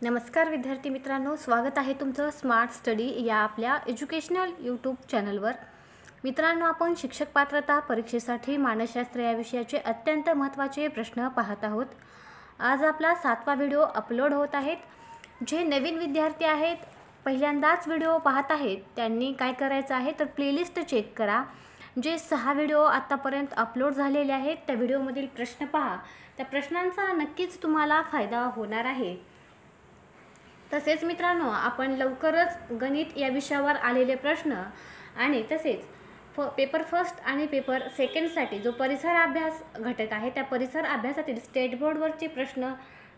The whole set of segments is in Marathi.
नमस्कार विद्यार्थी मित्रांनो, स्वागत आहे तुमचं स्मार्ट स्टडी या आपल्या एज्युकेशनल यूट्यूब चॅनलवर। मित्रांनो, आपण शिक्षक पात्रता परीक्षेसाठी मानसशास्त्र या विषयाचे अत्यंत महत्त्वाचे प्रश्न पाहत आहोत। आज आपला 7वा व्हिडिओ अपलोड होत आहे। जे नवीन विद्यार्थी आहेत, पहिल्यांदाच व्हिडिओ पाहत आहेत, त्यांनी काय करायचं आहे तर प्लेलिस्ट चेक करा। जे 6 व्हिडिओ आतापर्यंत अपलोड झालेले आहेत त्या व्हिडिओमधील प्रश्न पहा। त्या प्रश्नांचा नक्कीच तुम्हाला फायदा होणार आहे। तसेच मित्रांनो, आपण लवकरच गणित या विषयावर आलेले प्रश्न आणि तसेच पेपर फर्स्ट आणि पेपर सेकंडसाठी जो परिसर अभ्यास घटक आहे त्या परिसर अभ्यासातील स्टेट बोर्डवरचे प्रश्न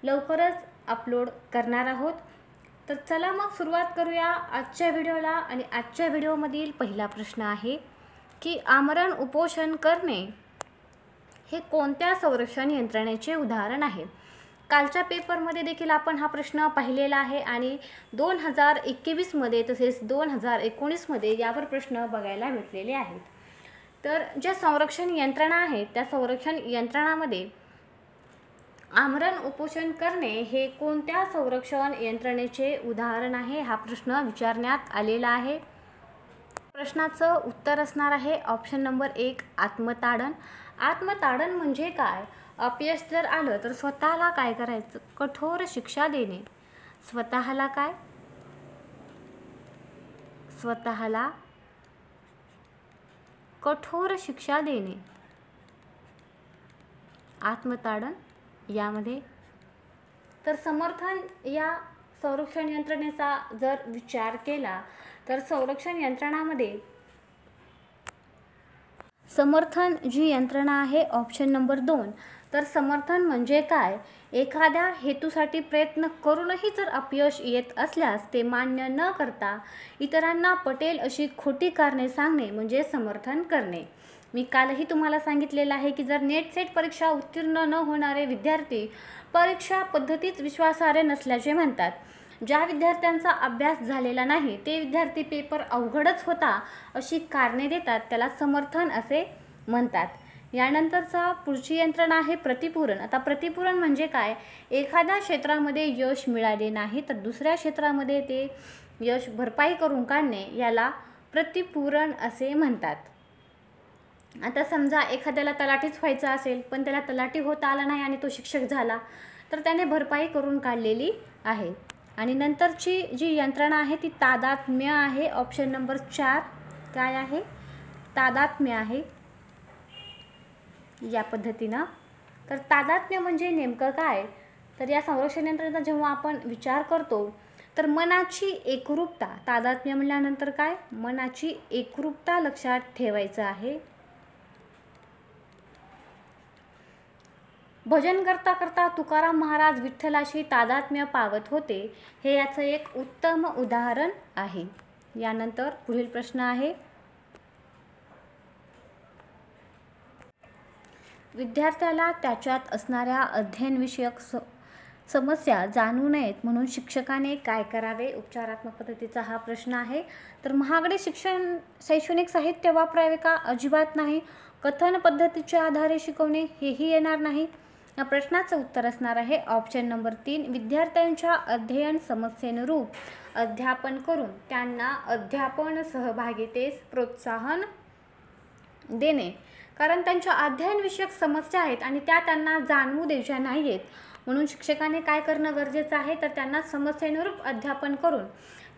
लवकरच अपलोड करणार आहोत। तर चला मग सुरुवात करूया आजच्या व्हिडिओला। आणि आजच्या व्हिडिओमधील पहिला प्रश्न आहे की आमरण उपोषण करणे हे कोणत्या संरक्षण यंत्रणेचे उदाहरण आहे। कालच्या पेपरमध्ये देखील आपण हा प्रश्न पाहिलेला आहे आणि 2021 मध्ये तसेच 2019 मध्ये यावर प्रश्न बघायला भेटलेले आहेत। तर ज्या संरक्षण यंत्रणा आहेत त्या संरक्षण यंत्रणामध्ये आमरण उपोषण करणे हे कोणत्या संरक्षण यंत्रणेचे उदाहरण आहे हा प्रश्न विचारण्यात आलेला आहे। प्रश्नाचं उत्तर असणार आहे ऑप्शन नंबर 1 आत्मताडण। आत्मताडण म्हणजे काय? अपयश जर आलं तर स्वतःला काय करायचं? कठोर शिक्षा देणे। स्वतःला कठोर शिक्षा देणे, आत्मताडण यामध्ये। तर समर्थन या संरक्षण यंत्रणेचा जर विचार केला तर संरक्षण यंत्रणामध्ये समर्थन जी यंत्रणा आहे ऑप्शन नंबर 2। तर समर्थन म्हणजे काय? एखाद्या हेतूसाठी प्रयत्न करूनही जर अपयश येत असल्यास ते मान्य न करता इतरांना पटेल अशी खोटी कारणे सांगणे म्हणजे समर्थन करणे। मी कालही तुम्हाला सांगितलेलं आहे की जर नेट सेट परीक्षा उत्तीर्ण न होणारे विद्यार्थी परीक्षा पद्धतीच विश्वासार्ह नसल्याचे म्हणतात। ज्या विद्यार्थ्यांचा अभ्यास झालेला नाही ते विद्यार्थी पेपर अवघडच होता अशी कारणे देतात, त्याला समर्थन असे म्हणतात। यानंतरचा पुढची यंत्रणा आहे प्रतिपूरण। आता प्रतिपूरण म्हणजे काय? एखाद्या क्षेत्रामध्ये यश मिळाले नाही तर दुसऱ्या क्षेत्रामध्ये ते यश भरपाई करून काढणे याला प्रतिपूरण असे म्हणतात। आता समजा एखाद्याला तलाठीच व्हायचं असेल पण त्याला तलाठी होता आला नाही आणि तो शिक्षक झाला तर त्याने भरपाई करून काढलेली आहे। आणि नंतरची जी यंत्रणा आहे ती तादात्म्य आहे ऑप्शन नंबर 4। काय आहे? तादात्म्य आहे या पद्धतीनं। तर तादात्म्य म्हणजे नेमकं काय? तर या संरक्षण यंत्रणेचा जेव्हा आपण विचार करतो तर मनाची एकरूपता, तादात्म्य म्हटल्यानंतर काय? मनाची एकरूपता लक्षात ठेवायचं आहे। भजन करता करता तुकाराम महाराज विठ्ठलाशी तादात्म्य पावत होते, हे याचं एक उत्तम उदाहरण आहे। यानंतर पुढील प्रश्न आहे विद्यार्थ्याला त्याच्यात असणाऱ्या अध्ययनविषयक समस्या जाणू नयेत म्हणून शिक्षकाने काय करावे? उपचारात्मक पद्धतीचा हा प्रश्न आहे। तर महागडे शैक्षणिक साहित्य वापरावे का? अजिबात नाही। कथन पद्धतीच्या आधारे शिकवणे हेही येणार नाही। या प्रश्नाचं उत्तर असणार आहे ऑप्शन नंबर 3 विद्यार्थ्यांच्या अध्ययन समस्येनुरूप अध्यापन करून त्यांना अध्यापन सहभागितेस प्रोत्साहन देणे। कारण त्यांच्या अध्ययन विषयक समस्या आहेत आणि त्या त्यांना जाणवू द्यायच्या नाहीत म्हणून शिक्षकाने काय करणं गरजेचं आहे तर त्यांना समस्येनुरूप अध्यापन करून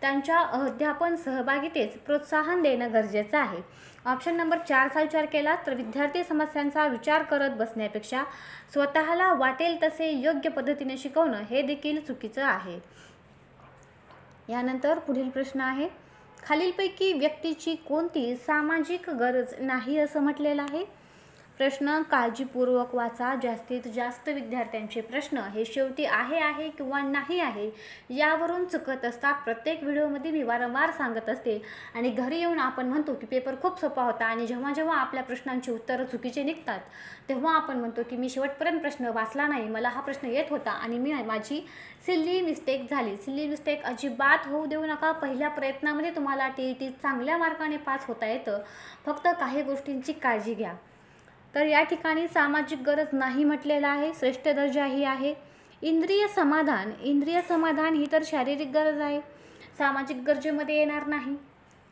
त्यांच्या अध्यापन सहभागितेस प्रोत्साहन देणं गरजेचं आहे। ऑप्शन नंबर 4चा विचार केला तर विद्यार्थी समस्यांचा विचार करत बसण्यापेक्षा स्वतःला वाटेल तसे योग्य पद्धतीने शिकवणं हे देखील चुकीचं आहे। यानंतर पुढील प्रश्न आहे खालीलपैकी व्यक्तीची कोणती सामाजिक गरज नाही असं म्हटलेलं आहे। प्रश्न काळजीपूर्वक वाचा। जास्तीत जास्त विद्यार्थ्यांचे प्रश्न हे शेवटी आहे किंवा नाही आहे यावरून चुकत असतात। प्रत्येक व्हिडिओमध्ये मी वारंवार सांगत असते आणि घरी येऊन आपण म्हणतो की पेपर खूप सोपा होता आणि जेव्हा जेव्हा आपल्या प्रश्नांची उत्तरं चुकीचे निघतात तेव्हा आपण म्हणतो की मी शेवटपर्यंत प्रश्न वाचला नाही, मला हा प्रश्न येत होता आणि माझी सिल्ली मिस्टेक झाली। सिल्ली मिस्टेक अजिबात होऊ देऊ नका। पहिल्या प्रयत्नामध्ये तुम्हाला TET चांगल्या मार्काने पास होता येतं, फक्त काही गोष्टींची काळजी घ्या। तर या ठिकाणी सामाजिक गरज नाही म्हटलेला आहे, श्रेष्ठ दर्जा ही आहे। इंद्रिय समाधान ही तर शारीरिक गरज आहे, सामाजिक गरजेमध्ये येणार नाही.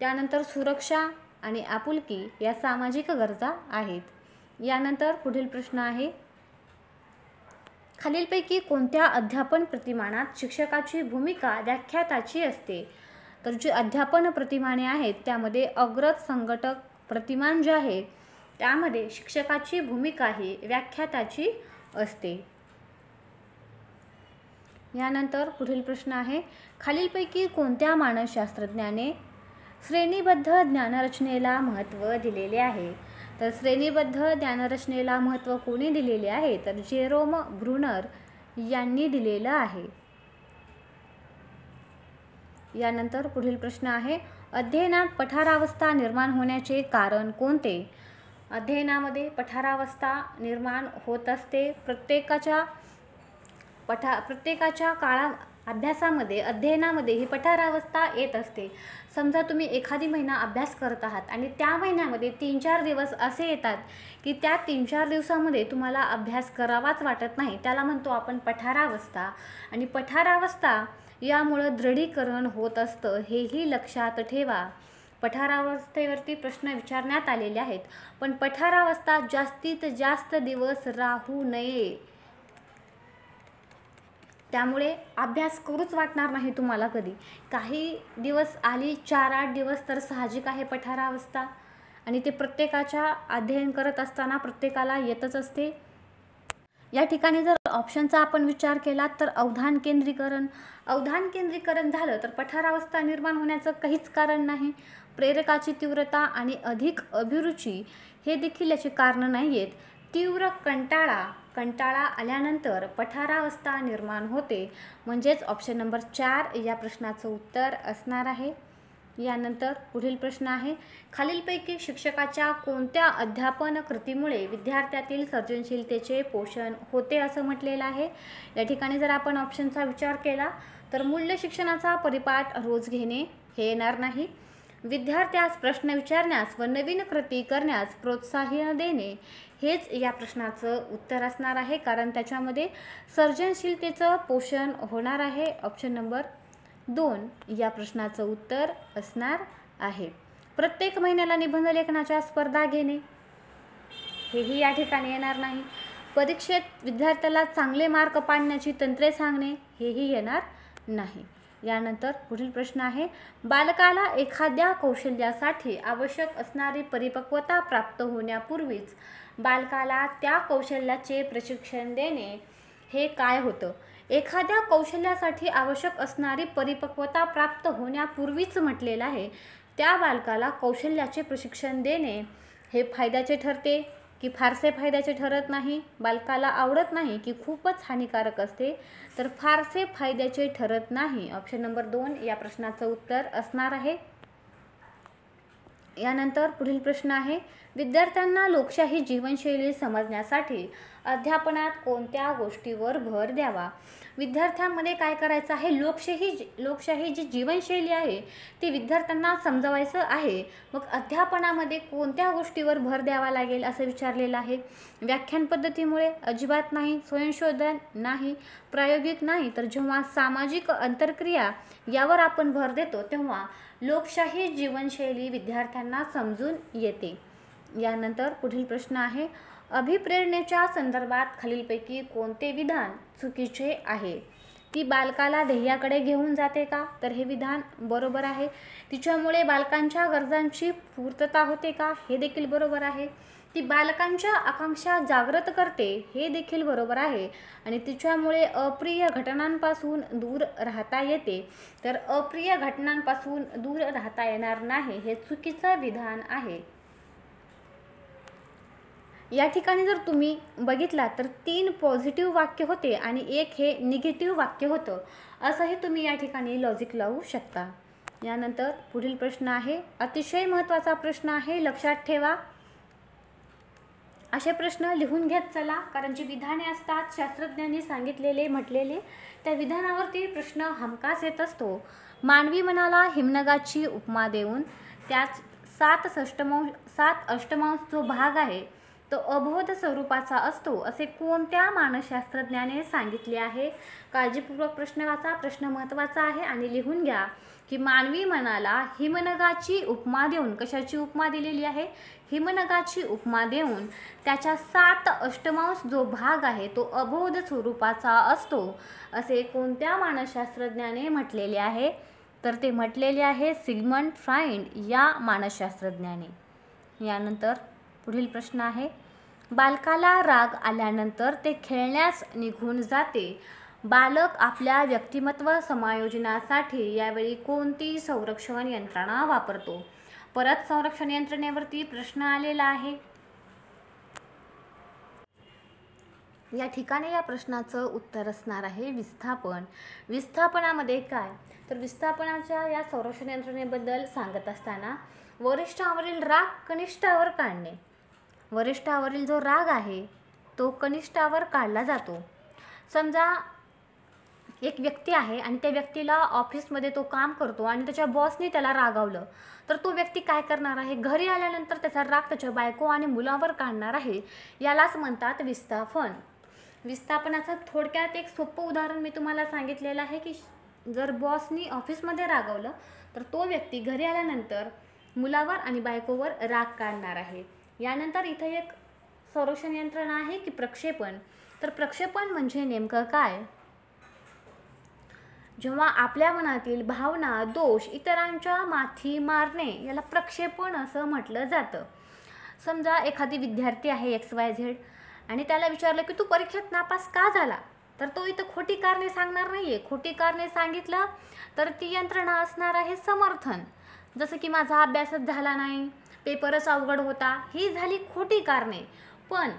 त्यानंतर सुरक्षा आणि आपुलकी या सामाजिक गरजा आहेत. यानंतर पुढील प्रश्न आहे, खालीलपैकी कोणत्या अध्यापन प्रतिमानात शिक्षकाची भूमिका व्याख्याताची असते? तर जी अध्यापन प्रतिमाने आहेत त्यामध्ये अग्रज संघटक प्रतिमान जे आहे त्यामध्ये शिक्षकाची भूमिका ही व्याख्याताची असते. यानंतर पुढील प्रश्न आहे, खालीलपैकी कोणत्या मानसशास्त्रज्ञाने श्रेणीबद्ध ज्ञानरचनेला महत्त्व दिलेले आहे? तर श्रेणीबद्ध ज्ञानरचनेला महत्त्व कोणी दिलेले आहे? तर जेरोम ब्रुनर यांनी दिलेलं आहे. यानंतर पुढील प्रश्न आहे, अध्ययनात पठारावस्था निर्माण होण्याचे कारण कोणते? अध्ययनामध्ये पठारावस्था निर्माण होत असते. प्रत्येकाच्या अध्ययनामध्ये ही पठारावस्था येत असते. समजा तुम्ही एखादी महिना अभ्यास करत आहात आणि त्या महिन्यामध्ये 3-4 दिवस असे येतात की त्या 3-4 दिवसामध्ये तुम्हाला अभ्यास करावाच वाटत नाही, त्याला म्हणतो आपण पठारावस्था. आणि पठारावस्था यामुळं दृढीकरण होत असतं, हेही लक्षात ठेवा. पठारावस्थेवरती प्रश्न विचारण्यात आलेले आहेत, पण पठारावस्था जास्तीत जास्त दिवस राहू नये. त्यामुळे अभ्यास करूच वाटणार नाही तुम्हाला कधी. काही दिवस आली 4-8 दिवस तर साहजिक आहे पठारावस्था, आणि ते प्रत्येकाच्या अध्ययन करत असताना प्रत्येकाला येतच असते. या ठिकाणी जर ऑप्शनचा आपण विचार केला तर अवधान केंद्रीकरण झालं तर पठारावस्था निर्माण होण्याचं काहीच कारण नाही. प्रेरकाची तीव्रता आणि अधिक अभिरुची हे देखील याची कारणं नाही आहेत. तीव्र कंटाळा आल्यानंतर पठारावस्था निर्माण होते, म्हणजेच ऑप्शन नंबर 4 या प्रश्नाचं उत्तर असणार आहे. यानंतर पुढील प्रश्न आहे, खालीलपैकी शिक्षकाच्या कोणत्या अध्यापन कृतीमुळे विद्यार्थ्यातील सर्जनशीलतेचे पोषण होते असं म्हटलेलं आहे? या ठिकाणी जर आपण ऑप्शनचा विचार केला तर मूल्य शिक्षणाचा परिपाठ रोज घेणे हे येणार नाही. विद्यार्थ्यास प्रश्न विचारण्यास व नवीन कृती करण्यास प्रोत्साहन देणे हेच या प्रश्नाचं उत्तर असणार आहे, कारण त्याच्यामध्ये सर्जनशीलतेचं पोषण होणार आहे. ऑप्शन नंबर 2 या प्रश्नाचं उत्तर असणार आहे. प्रत्येक महिन्याला निबंध लेखनाच्या स्पर्धा घेणे हेही या ठिकाणी येणार नाही. परीक्षेत विद्यार्थ्याला चांगले मार्क पाडण्याची तंत्रे सांगणे हेही येणार नाही. यानंतर पुढील प्रश्न आहे, बालकाला एखाद्या कौशल्यासाठी आवश्यक असणारी परिपक्वता प्राप्त होण्यापूर्वीच बालकाला त्या कौशल्याचे प्रशिक्षण देणे हे काय होतं? एखाद्या कौशल्यासाठी आवश्यक असणारी परिपक्वता प्राप्त होण्यापूर्वीच म्हटलेलं आहे. त्या बालकाला कौशल्याचे प्रशिक्षण देणे हे फायद्याचे ठरते की फारसे फायद्याचे ठरत नाही? बालकाला आवडत नाही की खूपच हानिकारक असते? तर फारसे फायद्याचे ठरत नाही. ऑप्शन नंबर 2 या प्रश्नाचं उत्तर असणार आहे. यानंतर पुढील प्रश्न आहे, विद्यार्थ्यांना लोकशाही जीवनशैली समजण्यासाठी अध्यापनात कोणत्या गोष्टीवर भर द्यावा? विद्यार्थ्यांमध्ये काय करायचं आहे, लोकशाही जी जीवनशैली आहे ती विद्यार्थ्यांना समजवायचं आहे. मग अध्यापनामध्ये कोणत्या गोष्टीवर भर द्यावा लागेल असं विचारलेलं आहे. व्याख्यान पद्धतीमुळे अजिबात नाही, स्वयंशोधन नाही, प्रायोगिक नाही. तर जेव्हा सामाजिक अंतरक्रिया यावर आपण भर देतो तेव्हा लोकशाही जीवनशैली विद्यार्थ्यांना समजून येते. यानंतर पुढील प्रश्न आहे, अभिप्रेरणेच्या संदर्भात खालीलपैकी कोणते विधान चुकीचे आहे? ती बालकाला ध्येयाकडे घेऊन जाते का? तर हे विधान बरोबर आहे. तिच्यामुळे बालकांच्या गरजांची पूर्तता होते का? हे देखील बरोबर आहे. ती बालकांच्या आकांक्षा जागृत करते हे देखील बरोबर आहे. आणि तिच्यामुळे अप्रिय घटनांपासून दूर राहता येते. तर अप्रिय घटनांपासून दूर राहता येणार नाही हे चुकीचं विधान आहे. या ठिकाणी जर तुम्ही बघितला तर 3 पॉझिटिव्ह वाक्य होते आणि 1 हे निगेटिव्ह वाक्य होतं, असंही तुम्ही या ठिकाणी लॉजिक लावू शकता. यानंतर पुढील प्रश्न आहे, अतिशय महत्त्वाचा प्रश्न आहे, लक्षात ठेवा. असे प्रश्न लिहून घेत चला, कारण जी विधाने असतात शास्त्रज्ञांनी सांगितलेले म्हटलेले त्या विधानावरती प्रश्न हमखास येत असतो. मानवी मनाला हिमनगाची उपमा देऊन त्यात 7 अष्टमांश जो भाग आहे तो अबोध स्वरूपाचा असतो असे कोणत्या मानसशास्त्रज्ञाने सांगितले आहे? काळजीपूर्वक प्रश्न वाचा, प्रश्न महत्त्वाचा आहे आणि लिहून घ्या की मानवी मनाला हिमनगाची उपमा देऊन, कशाची उपमा दिलेली आहे? हिमनगाची उपमा देऊन त्याच्या 7 अष्टमांश जो भाग आहे तो अबोध स्वरूपाचा असतो असे कोणत्या मानसशास्त्रज्ञाने म्हटलेले आहे? तर ते म्हटलेले आहे सिग्मंड फ्राइड या मानसशास्त्रज्ञाने. यानंतर पुढील प्रश्न आहे, बालकाला राग आल्यानंतर ते खेळण्यास निघून जाते. बालक आपल्या व्यक्तिमत्व समायोजनासाठी यावेळी कोणती संरक्षण यंत्रणा वापरतो? परत संरक्षण यंत्रणेवरती प्रश्न आलेला आहे. या ठिकाणी या प्रश्नाचं उत्तर असणार आहे विस्थापन. विस्थापनामध्ये काय? तर विस्थापनाच्या या संरक्षण यंत्रणेबद्दल सांगत असताना वरिष्ठावरील राग कनिष्ठावर काढणे. वरिष्ठावरील जो राग आहे तो कनिष्ठावर काढला जातो. समजा एक व्यक्ती आहे आणि त्या व्यक्तीला ऑफिसमध्ये तो काम करतो आणि त्याच्या बॉसने त्याला रागावलं, तर तो व्यक्ती काय करणार आहे? घरी आल्यानंतर त्याचा राग त्याच्या बायको आणि मुलावर काढणार आहे. यालाच म्हणतात विस्थापन. विस्थापनाचं थोडक्यात एक सोपं उदाहरण मी तुम्हाला सांगितलेलं आहे की जर बॉसनी ऑफिसमध्ये रागावलं तर तो व्यक्ती घरी आल्यानंतर मुलावर आणि बायकोवर राग काढणार आहे. यानंतर इथे एक संरक्षण यंत्रणा आहे की प्रक्षेपण. तर प्रक्षेपण म्हणजे नेमकं काय? जेव्हा आपल्या मनातील भावना, दोष इतरांच्या माथी मारणे याला प्रक्षेपण असं म्हटलं जातं. समजा एखादी विद्यार्थी आहे XYZ आणि त्याला विचारलं की तू परीक्षेत नापास का झाला, तर तो इथं खोटी कारणे सांगणार नाही आहे. खोटी कारणे सांगितलं तर ती यंत्रणा असणार आहे समर्थन. जसं की माझा अभ्यासच झाला नाही, पेपरच अवघड होता, ही झाली खोटी कारणे. पण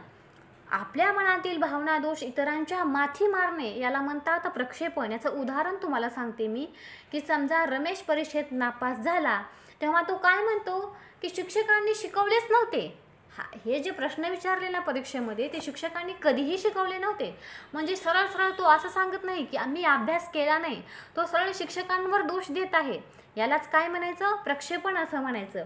आपल्या मनातील भावना, दोष इतरांच्या माथी मारणे याला म्हणतात प्रक्षेपण. याचं उदाहरण तुम्हाला सांगते मी की समजा रमेश परीक्षेत नापास झाला तेव्हा तो काय म्हणतो की शिक्षकांनी शिकवलेच नव्हते. हे जे प्रश्न विचारले ना परीक्षेमध्ये ते शिक्षकांनी कधीही शिकवले नव्हते. म्हणजे सरळ सरळ तो असं सांगत नाही की आम्ही अभ्यास केला नाही, तो सरळ शिक्षकांवर दोष देत आहे. यालाच काय म्हणायचं? प्रक्षेपण असं म्हणायचं.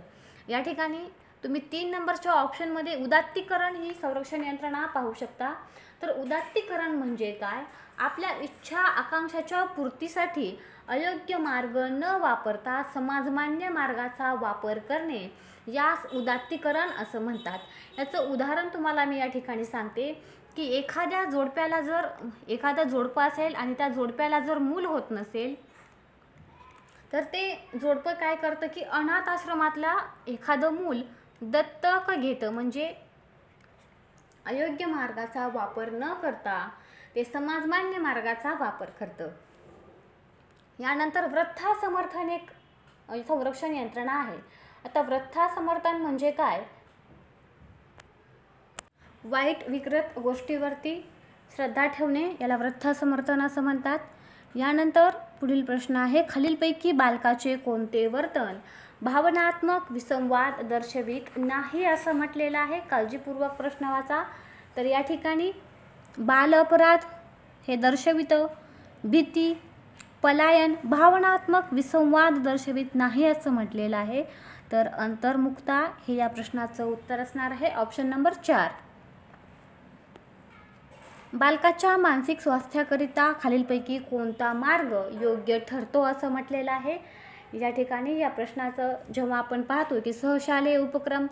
या ठिकाणी तुम्ही 3 नंबरच्या ऑप्शनमध्ये उदात्तीकरण ही संरक्षण यंत्रणा पाहू शकता. तर उदात्तीकरण म्हणजे काय? आपल्या इच्छा आकांक्षाच्या पूर्तीसाठी अयोग्य मार्ग न वापरता समाजमान्य मार्गाचा वापर करणे यास उदात्तीकरण असं म्हणतात. याचं उदाहरण तुम्हाला मी या ठिकाणी सांगते की एखाद्या जोडप्याला जर एखादा जोडपं असेल आणि त्या जोडप्याला जर मूल होत नसेल तर ते जोडपं काय करतं की अनाथ आश्रमातला एखादं मूल दत्तक घेतं. म्हणजे अयोग्य मार्गाचा वापर न करता ते समाजमान्य मार्गाचा वापर करतं. यानंतर वृद्धा समर्थन एक संरक्षण यंत्रणा आहे. आता वृद्धा समर्थन म्हणजे काय? वाईट विकृत गोष्टीवरती श्रद्धा ठेवणे याला वृद्धा समर्थन असं म्हणतात. यानंतर पुढील प्रश्न आहे, खालीलपैकी बालकाचे कोणते वर्तन भावनात्मक विसंवाद दर्शवित नाही असं म्हटलेलं आहे? काळजीपूर्वक प्रश्न वाचा. तर या ठिकाणी बाल अपराध हे दर्शवितं, भीती, पलायन भावनात्मक विसंवाद दर्शवित नाही असं म्हटलेलं आहे. तर अंतर्मुखता हे या प्रश्नाचं उत्तर असणार आहे ऑप्शन नंबर 4. बालकाच्या मानसिक स्वास्थ्याकरिता खालीलपैकी कोणता मार्ग योग्य ठरतो असं म्हटलेलं आहे? या ठिकाणी या प्रश्नाचं जेव्हा आपण पाहतो की सहशालेय उपक्रम,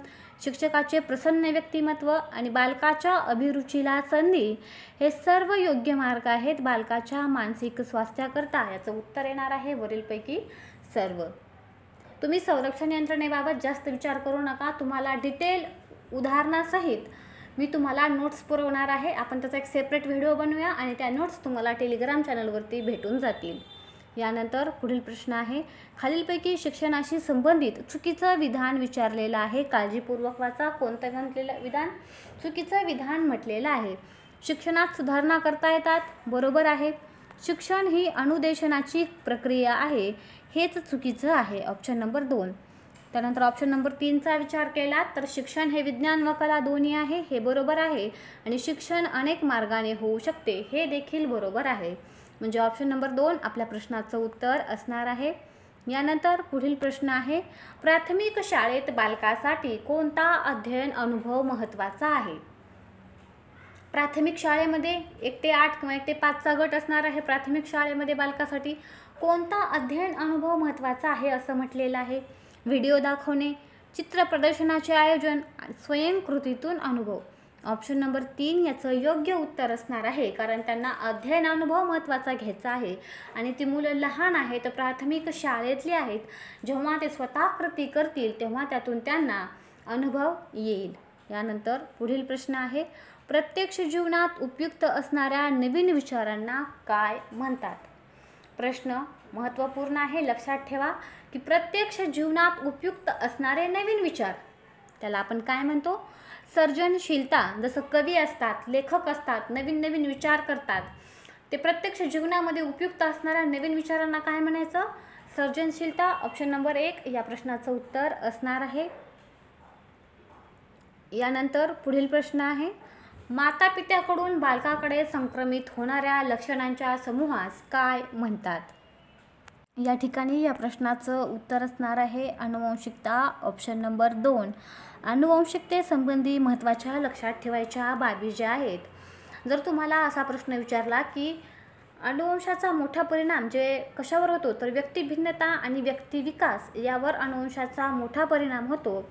शिक्षकाचे प्रसन्न व्यक्तिमत्व आणि बालकाच्या अभिरुचीला संधी हे सर्व योग्य मार्ग आहेत बालकाच्या मानसिक स्वास्थ्याकरता. याचं उत्तर येणार आहे वरीलपैकी सर्व. तुम्ही संरक्षण यंत्रणेबाबत जास्त विचार करू नका. तुम्हाला डिटेल उदाहरणासहित मी तुम्हाला नोट्स पुरवणार आहे. आपण त्याचा एक सेपरेट व्हिडिओ बनवूया आणि त्या नोट्स तुम्हाला टेलिग्राम चॅनलवरती भेटून जातील. यानंतर पुढील प्रश्न आहे, खालीलपैकी शिक्षणाशी संबंधित चुकीचं विधान विचारलेलं आहे. काळजीपूर्वक वाचा. कोणतं म्हटलेलं विधान? चुकीचं विधान म्हटलेलं आहे. शिक्षणात सुधारणा करता येतात, बरोबर आहे. शिक्षण ही अनुदेशनाची प्रक्रिया आहे, हेच चुकीचं आहे ऑप्शन नंबर 2. त्यानंतर ऑप्शन नंबर 3चा विचार केला तर शिक्षण हे विज्ञान व कला दोन्ही आहे, हे बरोबर आहे. आणि शिक्षण अनेक मार्गाने होऊ शकते, हे देखील बरोबर आहे. म्हणजे ऑप्शन नंबर 2 आपल्या प्रश्नाचं उत्तर असणार आहे. यानंतर पुढील प्रश्न आहे, प्राथमिक शाळेत बालकासाठी कोणता अध्ययन अनुभव महत्त्वाचा आहे? प्राथमिक शाळेमध्ये 1 ते 8 किंवा 1 ते 5चा गट असणार आहे. प्राथमिक शाळेमध्ये बालकासाठी कोणता अध्ययन अनुभव महत्त्वाचा आहे असं म्हटलेलं आहे? व्हिडिओ दाखवणे, चित्र प्रदर्शनाचे आयोजन, स्वयंकृतीतून अनुभव. ऑप्शन नंबर 3 याचं योग्य उत्तर असणार आहे, कारण त्यांना अध्ययन अनुभव महत्त्वाचा घ्यायचा आहे आणि ती मुलं लहान आहेत, प्राथमिक शाळेतली आहेत. जेव्हा ते स्वतः कृती करतील तेव्हा त्यातून त्यांना अनुभव येईल. यानंतर पुढील प्रश्न आहे, प्रत्यक्ष जीवनात उपयुक्त असणाऱ्या नवीन विचारांना काय म्हणतात? प्रश्न महत्त्वपूर्ण आहे, लक्षात ठेवा की प्रत्यक्ष जीवनात उपयुक्त असणारे नवीन विचार त्याला आपण काय म्हणतो? सर्जनशीलता. जसं कवी असतात, लेखक असतात, नवीन नवीन विचार करतात, ते प्रत्यक्ष जीवनामध्ये उपयुक्त असणाऱ्या नवीन विचारांना काय म्हणायचं? सर्जनशीलता. ऑप्शन नंबर 1 या प्रश्नाचं उत्तर असणार आहे. यानंतर पुढील प्रश्न आहे, माता पित्याकडून बालकाकडे संक्रमित होणाऱ्या लक्षणांच्या समूहास काय म्हणतात? या ठिकाणी या प्रश्नाचं उत्तर असणार आहे आनुवंशिकता. Option number 2. आनुवंशिकतेसंबंधी महत्त्वाच्या लक्षात ठेवायच्या बाबी ज्या आहेत. जर तुम्हाला असा प्रश्न विचारला की अनुवंशाचा मोठा परिणाम जे कशावर होतो, तर व्यक्तिभिन्नता आणि व्यक्तिविकास यावर अनुवंशाचा मोठा परिणाम होतो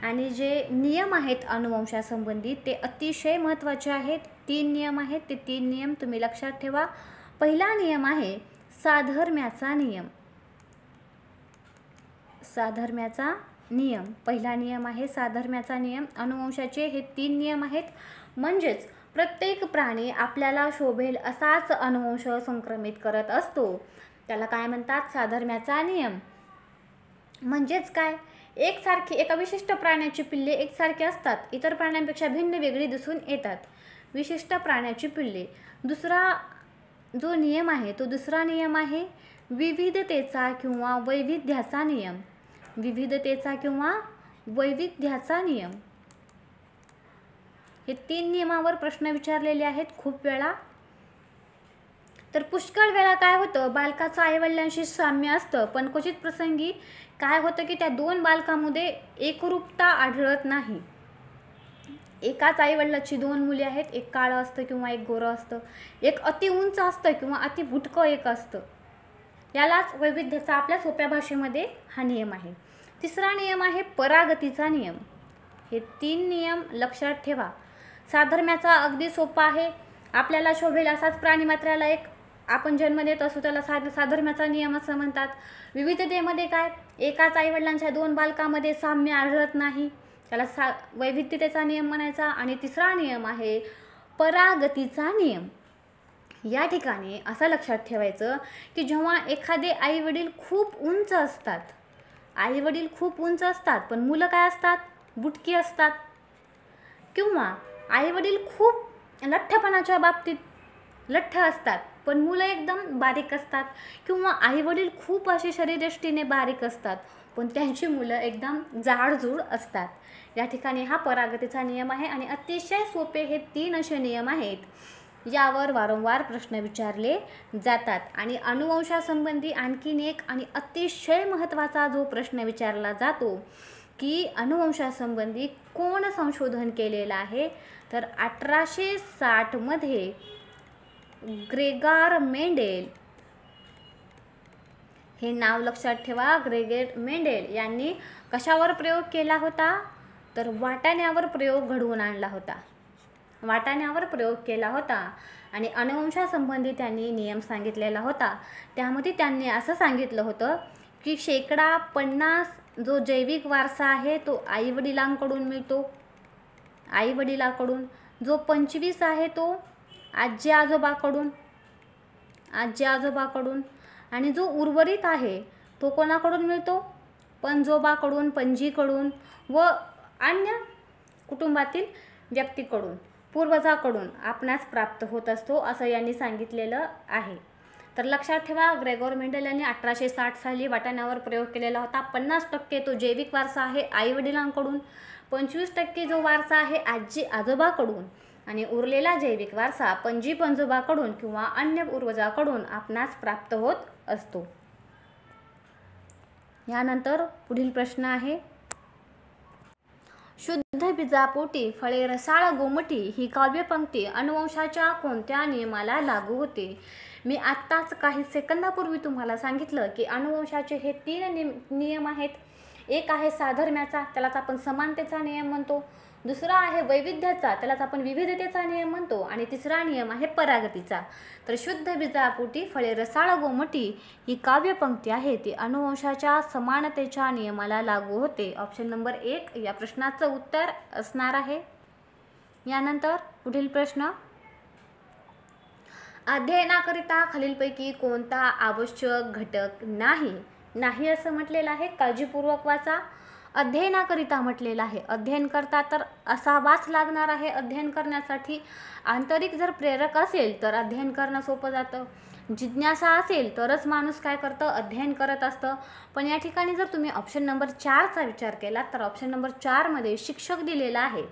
आणि जे नियम आहेत अनुवंशासंबंधी ते अतिशय महत्त्वाचे आहेत. 3 नियम आहेत, ते 3 नियम तुम्ही लक्षात ठेवा. पहिला नियम आहे साधर्म्याचा नियम. साधर्म्याचा नियम पहिला नियम आहे साधर्म्याचा नियम. अनुवंशाचे हे 3 नियम आहेत. म्हणजेच प्रत्येक प्राणी आपल्याला शोभेल असाच अनुवंश संक्रमित करत असतो. त्याला काय म्हणतात? साधर्म्याचा नियम. म्हणजेच काय? एका विशिष्ट प्राण्याची पिल्ले एकसारखी असतात, इतर प्राण्यांपेक्षा भिन्न वेगळी दिसून येतात. विशिष्ट प्राण्याची पिल्ले. दुसरा जो नियम आहे तो दुसरा नियम आहे विविधतेचा किंवा वैविध्याचा नियम. विविधतेचा किंवा वैविध्याचा नियम. हे 3 नियमावर प्रश्न विचारलेले आहेत खूप वेळा. तर पुष्कळ वेळा काय होतं, बालकाचं आईवडिलांशी साम्य असतं, पण क्वचित प्रसंगी काय होतं की त्या 2 बालकांमध्ये एकरूपता आढळत नाही. एकाच आईवडिलाची 2 मुले आहेत, एक काळं असतं किंवा एक गोरं असतं, एक अति उंच असतं किंवा अति भुटकं एक असतं. यालाच वैविध्याचा आपल्या सोप्या भाषेमध्ये हा नियम आहे. तिसरा नियम आहे परागतीचा नियम. हे 3 नियम लक्षात ठेवा. साधर्म्याचा अगदी सोपा आहे. आपल्याला शोभेल असाच प्राणीमात्राला एक आपण जन्म देत असू त्याला साधर्म्याचा नियम असं म्हणतात. विविधतेमध्ये काय? एकाच आईवडिलांच्या 2 बालकांमध्ये साम्य आढळत नाही, त्याला वैविध्यतेचा नियम म्हणायचा. आणि तिसरा नियम आहे परागतीचा नियम. या ठिकाणी असं लक्षात ठेवायचं की जेव्हा एखादे आईवडील खूप उंच असतात, आईवडील खूप उंच असतात पण मुलं काय असतात? बुटकी असतात. किंवा आईवडील खूप लठ्ठपणाच्या बाबतीत लठ्ठ असतात पण मुलं एकदम बारीक असतात. किंवा आईवडील खूप अशी शरीरयष्टीने बारीक असतात पण त्यांची मुलं एकदम जाडजूड असतात. या ठिकाणी हा परागतीचा नियम आहे आणि अतिशय सोपे हे 3 असे नियम आहेत. यावर वारंवार प्रश्न विचारले जातात. आणि अनुवंशासंबंधी आणखीन एक आणि अतिशय महत्त्वाचा जो प्रश्न विचारला जातो की अनुवंशासंबंधी कोण संशोधन केलेलं आहे, तर 1860 मध्ये ग्रेगार मेंडेल, हे नाव लक्षात ठेवा. ग्रेगर मेंडेल यांनी कशावर प्रयोग केला होता, तर वाटाण्यावर प्रयोग घडवून आणला होता. वाटाण्यावर प्रयोग केला होता आणि अनुवंशासंबंधी त्यांनी नियम सांगितलेला होता. त्यामध्ये त्यांनी असं सांगितलं होतं की 50% जो जैविक वारसा आहे तो आईवडिलांकडून मिळतो, आईवडिलाकडून. जो 25 आहे तो आजी आजोबाकडून, आजी आजोबाकडून. आणि जो उर्वरित आहे तो कोणाकडून मिळतो? पणजोबाकडून, पणजीकडून व अन्य कुटुंबातील व्यक्तीकडून, पूर्वजाकडून आपणास प्राप्त होत असतो असं यांनी सांगितलेलं आहे. तर लक्षात ठेवा, ग्रेगोर मेंडेल यांनी 1860 साली वाटाण्यावर प्रयोग केलेला होता. 50% तो जैविक वारसा आहे आईवडिलांकडून, 25% जो वारसा आहे आजी आजोबाकडून आणि उरलेला जैविक वारसा पणजी पणजोबाकडून किंवा अन्य पूर्वजाकडून आपणास प्राप्त होत असतो. यानंतर पुढील प्रश्न आहे, शुद्ध बीजापोटी फळे रसाळ गोमटी ही काव्यपंक्ती अनुवंशाच्या कोणत्या नियमाला लागू होते? मी आत्ताच काही सेकंदापूर्वी तुम्हाला सांगितलं की अनुवंशाचे हे 3 नियम आहेत. एक आहे साधर्म्याचा, त्यालाच आपण समानतेचा नियम म्हणतो. दुसरा आहे वैविध्याचा, त्यालाच आपण विविधतेचा नियम म्हणतो. आणि तिसरा नियम आहे परागतीचा. तर शुद्ध बीजापोटी फळे रसाळ गोमटी ही काव्यपंक्ती आहे ती अनुवंशाच्या समानतेच्या नियमाला लागू होते. ऑप्शन नंबर 1 या प्रश्नाचं उत्तर असणार आहे. यानंतर पुढील प्रश्न, अध्ययनाकरिता खालीलपैकी कोणता आवश्यक घटक नाही असं म्हटलेलं आहे. काळजीपूर्वक वाचा. अध्ययनाकरिता म्हटलेलं आहे. अध्ययन करता तर असावाच लागणार आहे. अध्ययन करण्यासाठी आंतरिक जर प्रेरक असेल तर अध्ययन करणं सोपं जातं. जिज्ञासा असेल तरच माणूस काय करतं, अध्ययन करत असतं. पण या ठिकाणी जर तुम्ही ऑप्शन नंबर 4चा विचार केला तर ऑप्शन नंबर 4 मध्ये शिक्षक दिलेला आहे.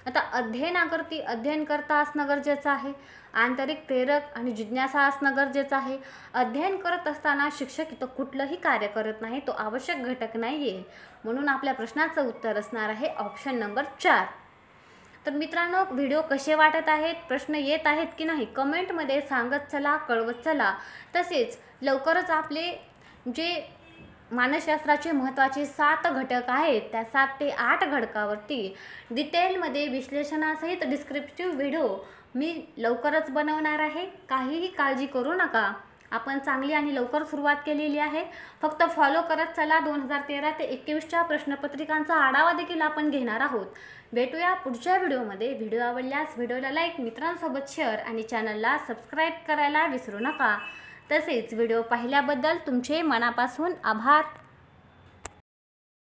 आता अध्ययनाकरती अध्ययन करता असणं गरजेचं आहे, आंतरिक प्रेरक आणि जिज्ञासा असणं गरजेचं आहे. अध्ययन करत असताना शिक्षक इथं कुठलंही कार्य करत नाही, तो आवश्यक घटक नाही आहे. म्हणून आपल्या प्रश्नाचं उत्तर असणार आहे ऑप्शन नंबर 4. तर मित्रांनो, व्हिडिओ कसे वाटत आहेत, प्रश्न येत आहेत की नाही कमेंटमध्ये सांगत चला, कळवत चला. तसेच लवकरच आपले जे मानसशास्त्राचे महत्त्वाचे 7 घटक आहेत त्या 7 ते 8 घटकावरती डिटेलमध्ये विश्लेषणासहित डिस्क्रिप्टिव्ह व्हिडिओ मी लवकरच बनवणार आहे. काहीही काळजी करू नका, आपण चांगली आणि लवकर सुरुवात केलेली आहे. फक्त फॉलो करत चला. 2013 ते 21च्या प्रश्नपत्रिकांचा आढावा देखील आपण घेणार आहोत. भेटूया पुढच्या व्हिडिओमध्ये. व्हिडिओ आवडल्यास व्हिडिओला लाईक, मित्रांसोबत शेअर आणि चॅनलला सबस्क्राईब करायला विसरू नका. तसेच व्हिडिओ पाहिल्याबद्दल तुमचे मनापासून आभार.